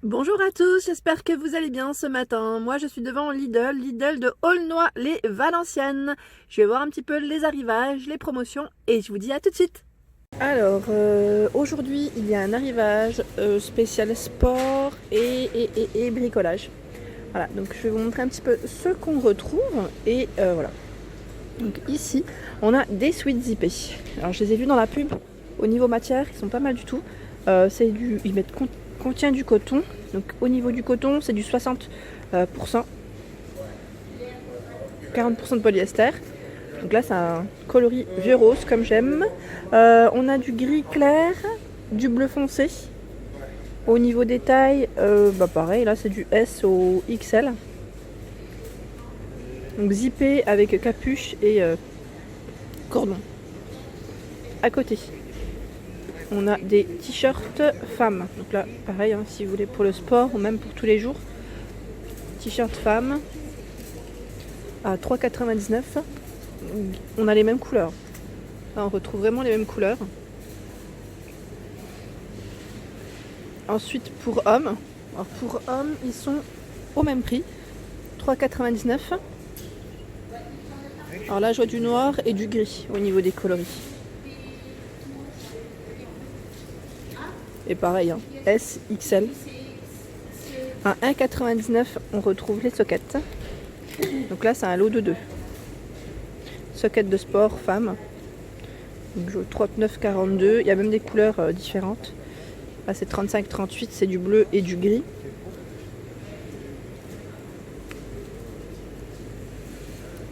Bonjour à tous, j'espère que vous allez bien ce matin. Moi je suis devant Lidl de Aulnoy-les-Valenciennes. Je vais voir un petit peu les arrivages, les promotions et je vous dis à tout de suite. Alors aujourd'hui il y a un arrivage spécial sport et bricolage. Voilà, donc je vais vous montrer un petit peu ce qu'on retrouve et voilà. Donc ici on a des sweats zippés. Alors je les ai vus dans la pub, au niveau matière ils sont pas mal du tout. Ils mettent contient du coton. Donc au niveau du coton, c'est du 60%, 40% de polyester. Donc là, c'est un coloris vieux rose comme j'aime. On a du gris clair, du bleu foncé. Au niveau des tailles, pareil, là c'est du S au XL. Donc zippé avec capuche et cordon. À côté, on a des t-shirts femmes. Donc là, pareil, hein, si vous voulez pour le sport ou même pour tous les jours. T-shirt femmes à 3,99 €. On a les mêmes couleurs. Là, on retrouve vraiment les mêmes couleurs. Ensuite, pour hommes. Alors pour hommes, ils sont au même prix. 3,99 €. Alors là, je vois du noir et du gris au niveau des coloris. Et pareil, hein, S, XL. À 1,99 €, on retrouve les sockets. Donc là, c'est un lot de 2. Socket de sport, femme. Donc 39,42 €. Il y a même des couleurs différentes. Là, c'est 35,38 €. C'est du bleu et du gris.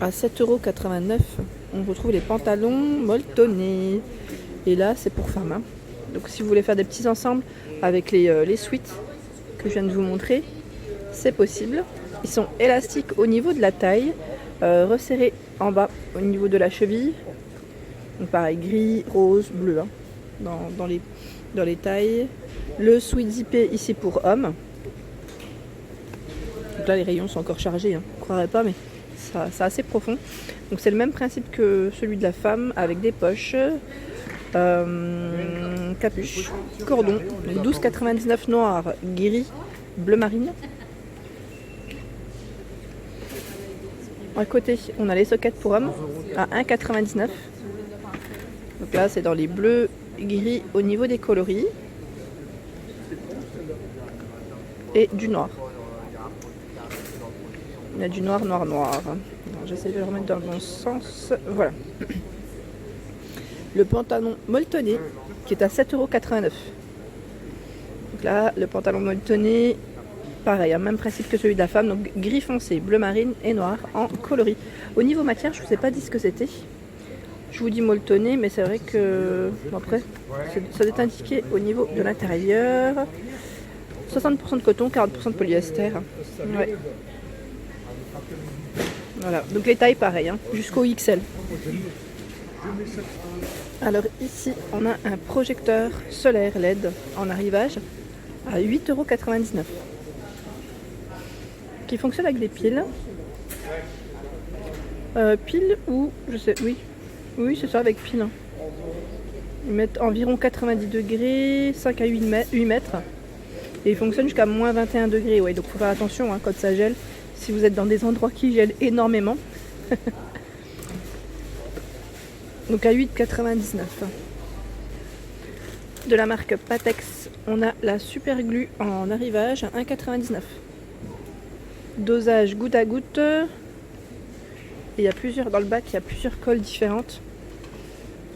À 7,89 €, on retrouve les pantalons molletonnés. Et là, c'est pour femmes. Hein. Donc si vous voulez faire des petits ensembles avec les suites que je viens de vous montrer, c'est possible. Ils sont élastiques au niveau de la taille, resserrés en bas au niveau de la cheville. Donc pareil, gris, rose, bleu hein, dans les tailles. Le sweat zippé ici pour hommes. Donc là les rayons sont encore chargés, hein. Vous ne croirez pas mais c'est assez profond. Donc c'est le même principe que celui de la femme avec des poches. Capuche, cordon, 12,99 € noir, gris, bleu marine. À côté, on a les sockets pour hommes à 1,99 €. Donc là, c'est dans les bleus, gris au niveau des coloris et du noir. Il y a du noir, noir, noir. J'essaie de le remettre dans le bon sens. Voilà. Le pantalon molletonné qui est à 7,89 €. Donc là, le pantalon molletonné, pareil, même principe que celui de la femme, donc gris foncé, bleu marine et noir en coloris. Au niveau matière, je ne vous ai pas dit ce que c'était. Je vous dis molletonné, mais c'est vrai que bon, après, ça doit être indiqué au niveau de l'intérieur. 60% de coton, 40% de polyester. Ouais. Voilà, donc les tailles pareil, hein, jusqu'au XL. Alors ici, on a un projecteur solaire LED en arrivage à 8,99 € qui fonctionne avec des piles. Piles ou, je sais, oui c'est ça avec piles. Ils mettent environ 90 degrés, 5 à 8 mètres et ils fonctionnent jusqu'à moins 21 degrés. Ouais, donc il faut faire attention hein, quand ça gèle, si vous êtes dans des endroits qui gèlent énormément. Donc à 8,99 €. De la marque Patex, on a la super glue en arrivage à 1,99 €. Dosage goutte à goutte. Et il y a plusieurs, dans le bac, il y a plusieurs colles différentes.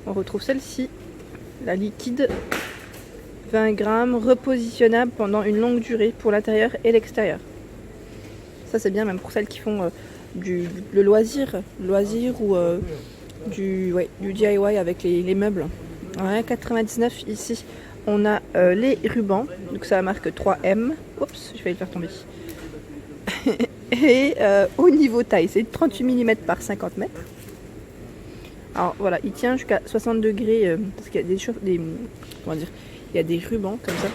On retrouve celle-ci, la liquide, 20 grammes, repositionnable pendant une longue durée pour l'intérieur et l'extérieur. Ça c'est bien même pour celles qui font le loisir ou du DIY avec les meubles. À 1,99 € ici, on a les rubans, donc c'est la marque 3M. Oups, je vais le faire tomber. Et au niveau taille, c'est 38 mm par 50 mètres. Alors voilà, il tient jusqu'à 60 degrés parce qu'il y a comment dire, il y a des rubans comme ça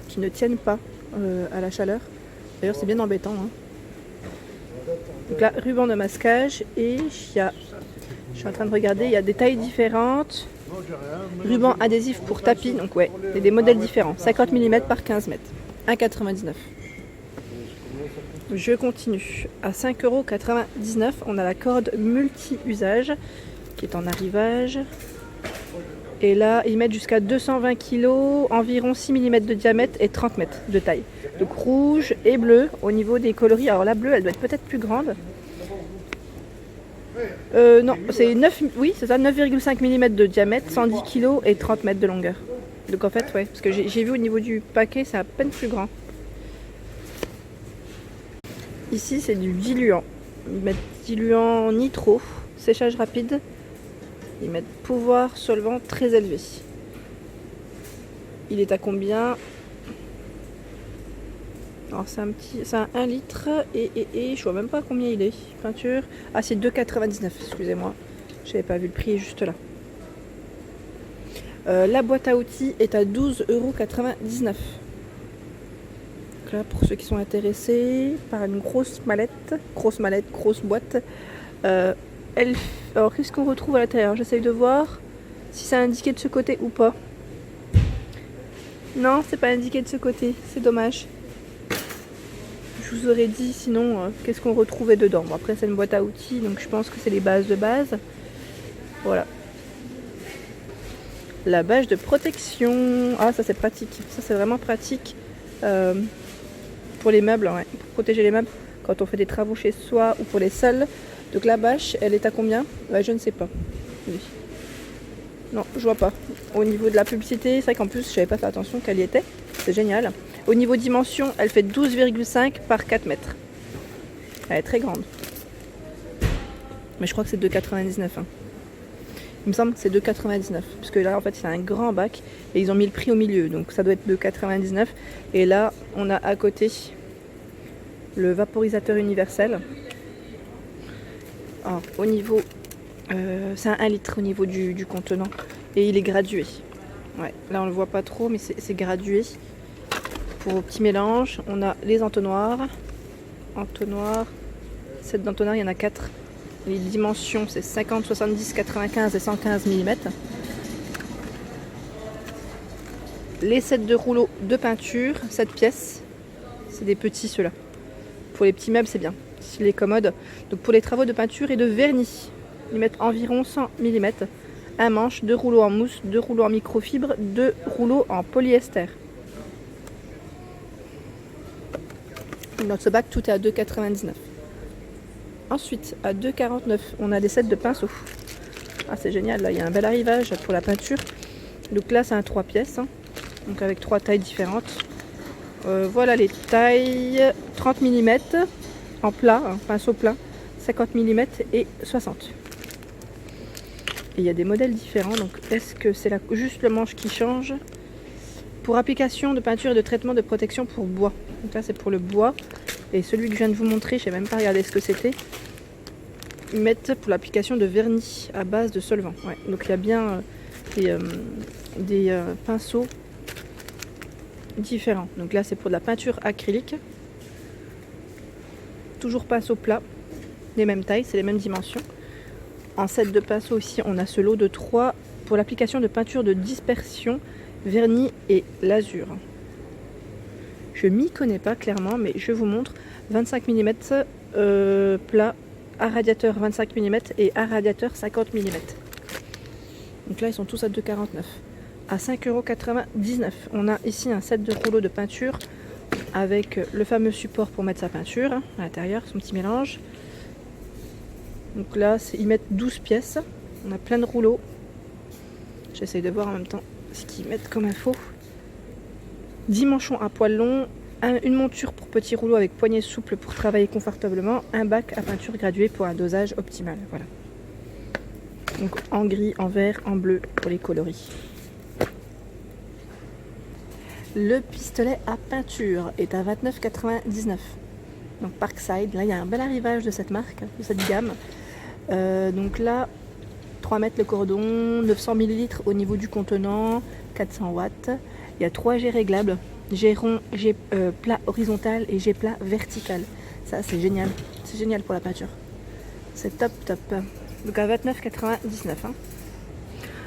qui ne tiennent pas à la chaleur. D'ailleurs, c'est bien embêtant. Hein. Donc là, ruban de masquage et il y a, je suis en train de regarder, il y a des tailles différentes. Ruban adhésif pour tapis, donc ouais, il y a des modèles différents. 50 mm par 15 mètres. 1,99 €. Je continue. À 5,99 €, on a la corde multi-usage qui est en arrivage. Et là, ils mettent jusqu'à 220 kg, environ 6 mm de diamètre et 30 mètres de taille. Donc rouge et bleu au niveau des coloris. Alors la bleue, elle doit être peut-être plus grande. Non, c'est 9, oui, c'est ça, 9,5 mm de diamètre, 110 kg et 30 mètres de longueur. Donc en fait, ouais, parce que j'ai vu au niveau du paquet, c'est à peine plus grand. Ici, c'est du diluant. Ils mettent diluant nitro, séchage rapide. Ils mettent pouvoir solvant très élevé. Il est à combien? Alors c'est un petit, c'est un 1 litre et je vois même pas combien il est. Peinture. Ah c'est 2,99 €, excusez-moi. J'avais pas vu le prix juste là. La boîte à outils est à 12,99 €. Donc là pour ceux qui sont intéressés par une grosse mallette, grosse boîte. Alors qu'est-ce qu'on retrouve à l'intérieur? J'essaye de voir si c'est indiqué de ce côté ou pas. Non, c'est pas indiqué de ce côté, c'est dommage. Je vous aurais dit sinon qu'est-ce qu'on retrouvait dedans. Bon, après c'est une boîte à outils, donc je pense que c'est les bases de base. Voilà. La bâche de protection. Ah ça c'est pratique. Ça c'est vraiment pratique pour les meubles, ouais, pour protéger les meubles quand on fait des travaux chez soi ou pour les sols. Donc la bâche, elle est à combien? Je ne sais pas. Oui. Non, je vois pas. Au niveau de la publicité, c'est vrai qu'en plus, je n'avais pas fait attention qu'elle y était. C'est génial. Au niveau dimension, elle fait 12,5 par 4 mètres. Elle est très grande. Mais je crois que c'est 2,99 €. Hein. Il me semble que c'est 2,99 €. Parce que là, en fait, c'est un grand bac. Et ils ont mis le prix au milieu. Donc ça doit être 2,99 €. Et là, on a à côté le vaporisateur universel. Alors, au niveau, c'est un 1 litre au niveau du contenant et il est gradué. Ouais, là on le voit pas trop, mais c'est gradué. Pour petit mélange, on a les entonnoirs. Entonnoirs, cette d'entonnoir, il y en a 4. Les dimensions, c'est 50, 70, 95 et 115 mm. Les sets de rouleaux de peinture, 7 pièces. C'est des petits ceux-là. Pour les petits meubles, c'est bien. Les commodes. Donc pour les travaux de peinture et de vernis, ils mettent environ 100 mm. Un manche, 2 rouleaux en mousse, 2 rouleaux en microfibre, 2 rouleaux en polyester. Dans ce bac, tout est à 2,99 €. Ensuite, à 2,49 €, on a des sets de pinceaux. Ah, c'est génial, là, il y a un bel arrivage pour la peinture. Donc là, c'est un 3 pièces, hein. Donc avec 3 tailles différentes. Voilà les tailles, 30 mm. En plat, un pinceau plat, 50 mm et 60. Et il y a des modèles différents, donc est-ce que c'est juste le manche qui change? Pour application de peinture et de traitement de protection pour bois. Donc là c'est pour le bois. Et celui que je viens de vous montrer, je n'ai même pas regardé ce que c'était. Ils mettent pour l'application de vernis à base de solvant. Ouais, donc il y a bien des pinceaux différents. Donc là c'est pour de la peinture acrylique. Toujours pinceau plat, les mêmes tailles, c'est les mêmes dimensions. En set de pinceaux aussi, on a ce lot de 3 pour l'application de peinture de dispersion, vernis et lasure. Je m'y connais pas clairement, mais je vous montre. 25 mm plat, à radiateur 25 mm et à radiateur 50 mm. Donc là, ils sont tous à 2,49 €. À 5,99 €, on a ici un set de rouleaux de peinture avec le fameux support pour mettre sa peinture à l'intérieur, son petit mélange. Donc là, ils mettent 12 pièces. On a plein de rouleaux. J'essaye de voir en même temps ce qu'ils mettent comme info. 10 manchons à poil long, une monture pour petits rouleaux avec poignée souple pour travailler confortablement, un bac à peinture gradué pour un dosage optimal. Voilà. Donc en gris, en vert, en bleu pour les coloris. Le pistolet à peinture est à 29,99 €. Donc Parkside, là il y a un bel arrivage de cette marque, de cette gamme. Donc là, 3 mètres le cordon, 900 ml au niveau du contenant, 400 watts. Il y a 3 G réglables, G rond, G plat horizontal et G plat vertical. Ça c'est génial pour la peinture. C'est top. Donc à 29,99 €. Hein.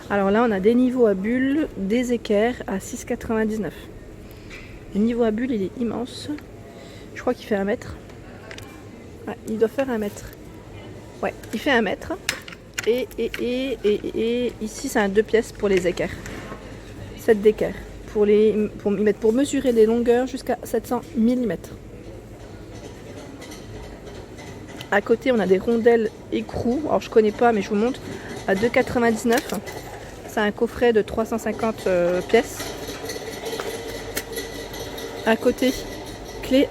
Alors là on a des niveaux à bulles, des équerres à 6,99 €. Le niveau à bulle, il est immense. Je crois qu'il fait 1 mètre. Ouais, il doit faire 1 mètre. Ouais, il fait 1 mètre. Et ici, c'est un 2 pièces pour les équerres. 7 d'équerre. Pour mesurer les longueurs jusqu'à 700 mm. À côté, on a des rondelles écrou. Alors, je connais pas, mais je vous montre. À 2,99 €. C'est un coffret de 350 pièces. À côté, clé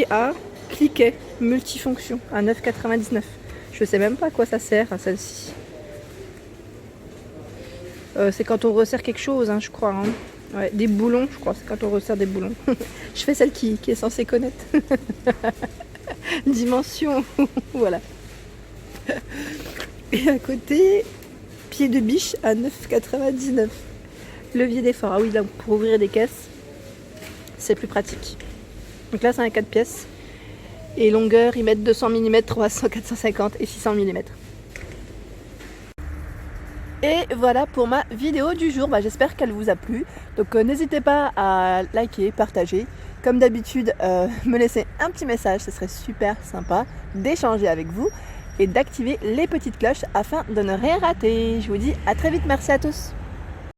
à cliquet multifonction à 9,99 €. Je sais même pas à quoi ça sert, celle-ci. C'est quand on resserre quelque chose, hein, je crois. Hein. Ouais, des boulons, je crois. C'est quand on resserre des boulons. Je fais celle qui est censée connaître. Dimension. Voilà. Et à côté, pied de biche à 9,99 €. Levier d'effort. Ah oui, là, pour ouvrir des caisses, c'est plus pratique. Donc là, c'est un 4 pièces. Et longueur, ils mettent 200 mm, 300, 450 et 600 mm. Et voilà pour ma vidéo du jour. J'espère qu'elle vous a plu. Donc n'hésitez pas à liker, partager. Comme d'habitude, me laisser un petit message. Ce serait super sympa d'échanger avec vous et d'activer les petites cloches afin de ne rien rater. Je vous dis à très vite. Merci à tous.